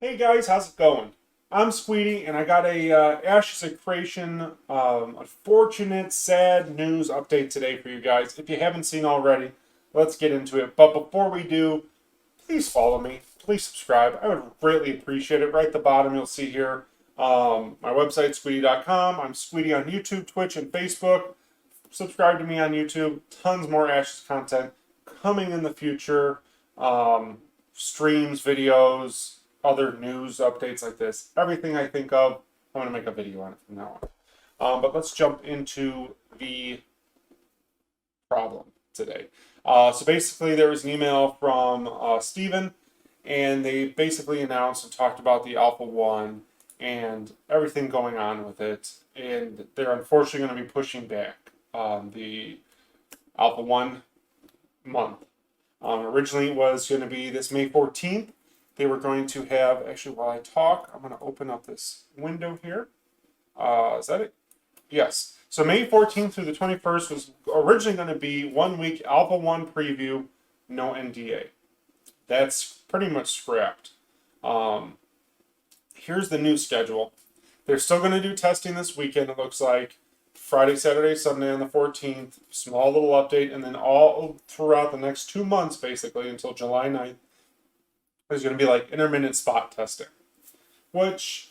Hey guys, how's it going? I'm Squeetee, and I got a Ashes of Creation unfortunate, sad news update today for you guys. If you haven't seen already, let's get into it. But before we do, please follow me. Please subscribe. I would greatly appreciate it. Right at the bottom, you'll see here my website, squeetee.com. I'm Squeetee on YouTube, Twitch, and Facebook. Subscribe to me on YouTube. Tons more Ashes content coming in the future. Streams, videos, other news updates like this. Everything I think of, I'm going to make a video on it from now on. But let's jump into the problem today. So basically, there was an email from Steven, and they basically announced and talked about the Alpha 1 and everything going on with it. And they're unfortunately going to be pushing back the Alpha 1 month. Originally, it was going to be this May 14th. They were going to have, actually, while I talk, I'm going to open up this window here. Is that it? Yes. So May 14th through the 21st was originally going to be 1 week Alpha 1 preview, no NDA. That's pretty much scrapped. Here's the new schedule. They're still going to do testing this weekend, it looks like. Friday, Saturday, Sunday on the 14th. Small little update. And then all throughout the next 2 months, basically, until July 9th, there's going to be like intermittent spot testing, which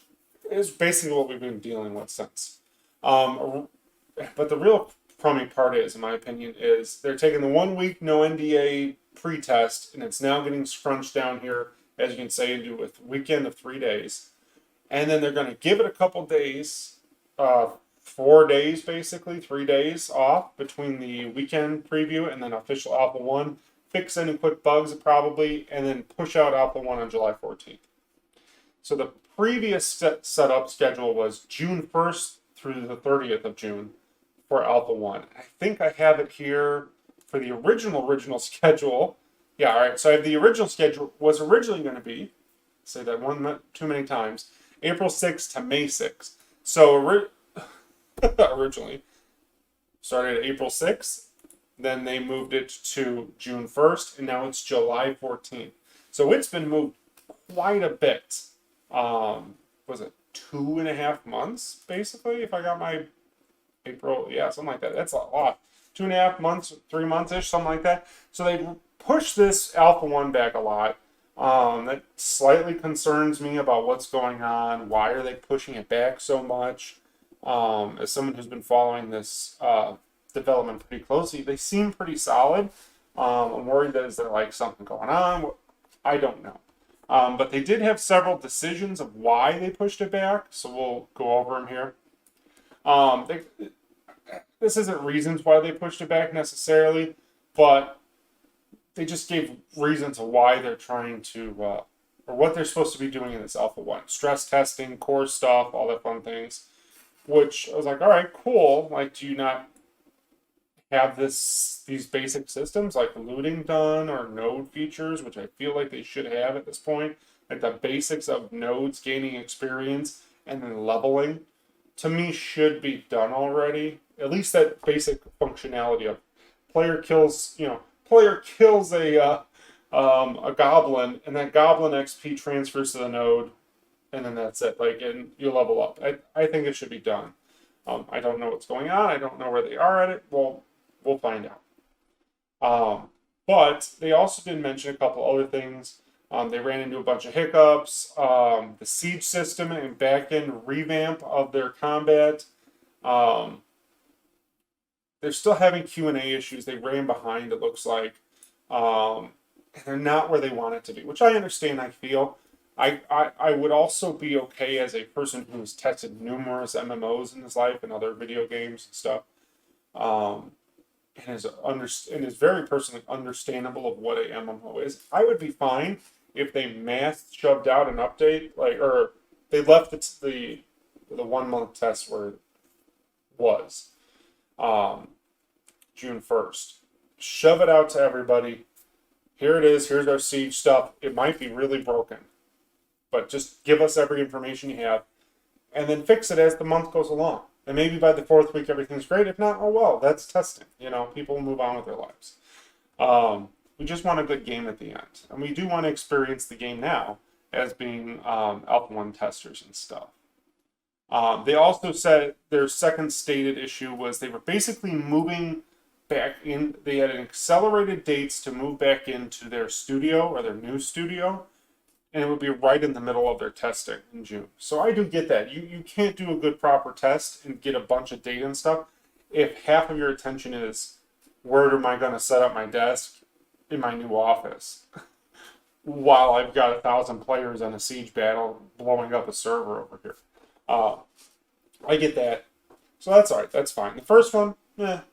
is basically what we've been dealing with since. But the real crummy part is, in my opinion, is they're taking the 1 week no NDA pre-test, and it's now getting scrunched down here, as you can say, into a weekend of 3 days. And then they're going to give it a couple days, 4 days basically, 3 days off between the weekend preview and then official Alpha 1. Fix any quick bugs probably, and then push out Alpha 1 on July 14th. So the previous setup schedule was June 1st through the 30th of June for Alpha 1. I think I have it here for the original schedule. Yeah, all right. So I have the original schedule was originally going to be, say that one too many times, April 6th to May 6th. So originally started April 6th. Then they moved it to June 1st, and now it's July 14th. So it's been moved quite a bit. Was it 2.5 months, basically, if I got my April? Yeah, something like that. That's a lot. 2.5 months, 3 months-ish, something like that. So they pushed this Alpha 1 back a lot. That slightly concerns me about what's going on. Why are they pushing it back so much? As someone who's been following this development pretty closely, they seem pretty solid. I'm worried that is there like something going on. I don't know. But they did have several decisions of why they pushed it back, so we'll go over them here. This isn't reasons why they pushed it back necessarily, but they just gave reasons of why they're trying to, or what they're supposed to be doing in this Alpha 1. Stress testing, core stuff, all that fun things. Which I was like, all right, cool. Like, do you not have these basic systems like looting done or node features, which I feel like they should have at this point? Like the basics of nodes gaining experience and then leveling, to me, should be done already. At least that basic functionality of player kills a goblin, and that goblin XP transfers to the node, and then that's it. Like, and you level up. I think it should be done. I don't know what's going on. I don't know where they are at it. Well, we'll find out. But they also did mention a couple other things. They ran into a bunch of hiccups. The siege system and back-end revamp of their combat. They're still having Q&A issues. They ran behind, it looks like. And they're not where they want it to be, which I understand, I feel. I would also be okay as a person who's tested numerous MMOs in his life and other video games and stuff. And is very personally understandable of what a MMO is. I would be fine if they mass shoved out an update, or they left it to the 1 month test where it was June 1st. Shove it out to everybody. Here it is. Here's our siege stuff. It might be really broken, but just give us every information you have, and then fix it as the month goes along. And maybe by the 4th week, everything's great. If not, oh well, that's testing. People move on with their lives. We just want a good game at the end. And we do want to experience the game now. as being Alpha 1 testers and stuff. They also said their second stated issue was they were basically moving back in. They had accelerated dates to move back into their studio or their new studio, and it would be right in the middle of their testing in June. So I do get that. You can't do a good proper test and get a bunch of data and stuff if half of your attention is where am I going to set up my desk in my new office while I've got 1,000 players on a siege battle blowing up a server over here. I get that. So that's all right. That's fine. The first one,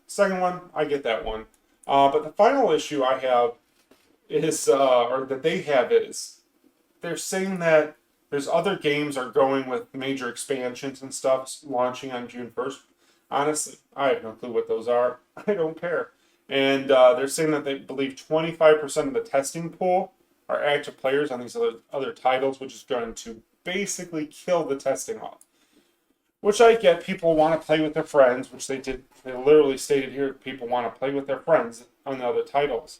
second one, I get that one. But the final issue I have is, or that they have is, they're saying that there's other games are going with major expansions and stuff launching on June 1st. Honestly, I have no clue what those are. I don't care. And they're saying that they believe 25% of the testing pool are active players on these other titles, which is going to basically kill the testing off. Which I get. People want to play with their friends, which they did. They literally stated here, people want to play with their friends on the other titles.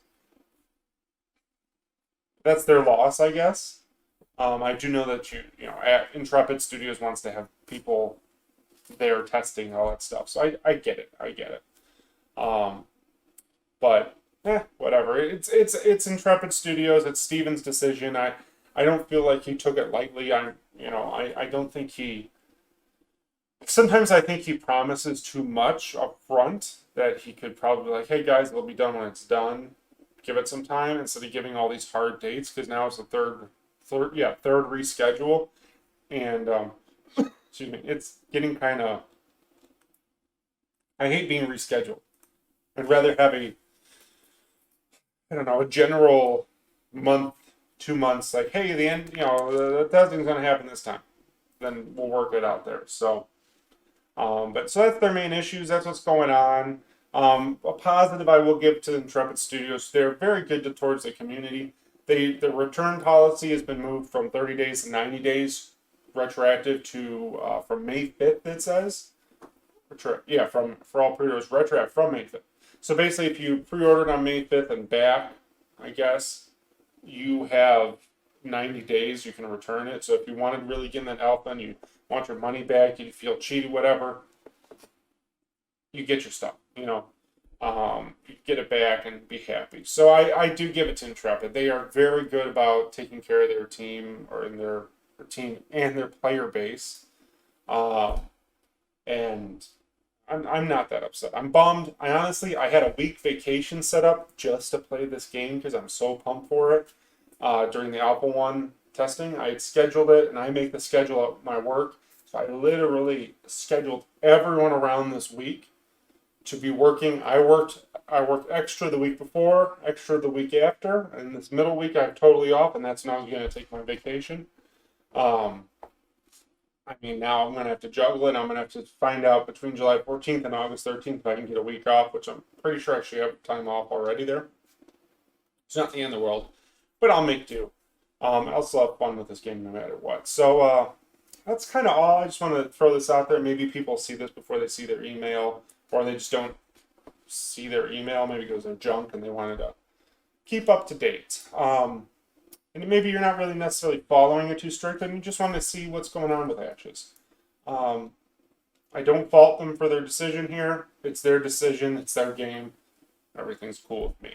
That's their loss, I guess. I do know that Intrepid Studios wants to have people there testing all that stuff. So I get it. I get it. But whatever. It's Intrepid Studios. It's Steven's decision. I don't feel like he took it lightly. I don't think he. Sometimes I think he promises too much up front that he could probably be like, hey guys, it'll be done when it's done. Give it some time instead of giving all these hard dates because now it's the third reschedule, and excuse me, it's getting kind of. I hate being rescheduled. I'd rather have a general month, 2 months, like, hey, the end, the testing's going to happen this time. Then we'll work it out there. So, but so that's their main issues. That's what's going on. A positive I will give to Intrepid Studios. They're very good towards the community. The return policy has been moved from 30 days to 90 days, retroactive to from May 5th. It says, for all pre-orders, retroactive from May 5th. So basically, if you pre-ordered on May 5th and back, I guess you have 90 days. You can return it. So if you wanted to really get in that alpha and you want your money back, you feel cheated, whatever, you get your stuff. You get it back and be happy. So I do give it to Intrepid. They are very good about taking care of their team or in their team and their player base. And I'm not that upset. I'm bummed. I had a week vacation set up just to play this game because I'm so pumped for it. During the Alpha 1 testing, I had scheduled it, and I make the schedule at my work. So I literally scheduled everyone around this week to be working. I worked extra the week before, extra the week after, and this middle week I'm totally off, and that's when I was going to take my vacation. Now I'm going to have to juggle it. I'm going to have to find out between July 14th and August 13th if I can get a week off, which I'm pretty sure I actually have time off already there. It's not the end of the world, but I'll make do. I'll still have fun with this game no matter what. So that's kind of all. I just want to throw this out there. Maybe people see this before they see their email, or they just don't see their email. Maybe it goes in junk and they wanted to keep up to date. And maybe you're not really necessarily following it too strict, and you just want to see what's going on with Ashes. I don't fault them for their decision here. It's their decision. It's their game. Everything's cool with me.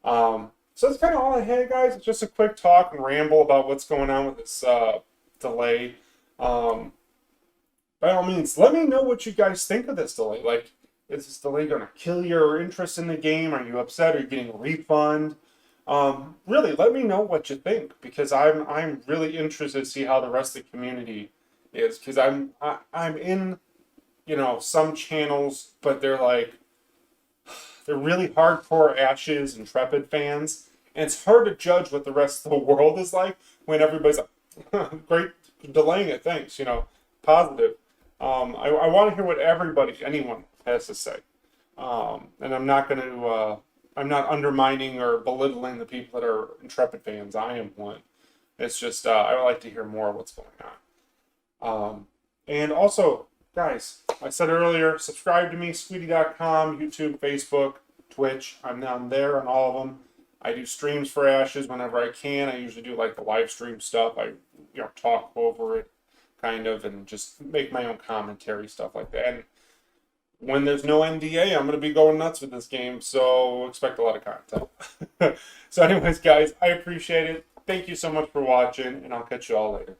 So that's kind of all I had, guys. It's just a quick talk and ramble about what's going on with this delay. By all means, let me know what you guys think of this delay. Like, is this delay going to kill your interest in the game? Are you upset? Are you getting a refund? Really, let me know what you think, because I'm really interested to see how the rest of the community is, because I'm in, some channels, but they're really hardcore Ashes Intrepid fans, and it's hard to judge what the rest of the world is like when everybody's like, great, delaying it, thanks, positive. I want to hear what anyone has to say, and I'm not going to. I'm not undermining or belittling the people that are Intrepid fans. I am one. It's just I would like to hear more of what's going on. And also, guys, I said earlier, subscribe to me, squeetee.com, YouTube, Facebook, Twitch. I'm there on all of them. I do streams for Ashes whenever I can. I usually do like the live stream stuff. I talk over it kind of and just make my own commentary, stuff like that. And when there's no NDA, I'm going to be going nuts with this game, so expect a lot of content. So anyways, guys, I appreciate it. Thank you so much for watching, and I'll catch you all later.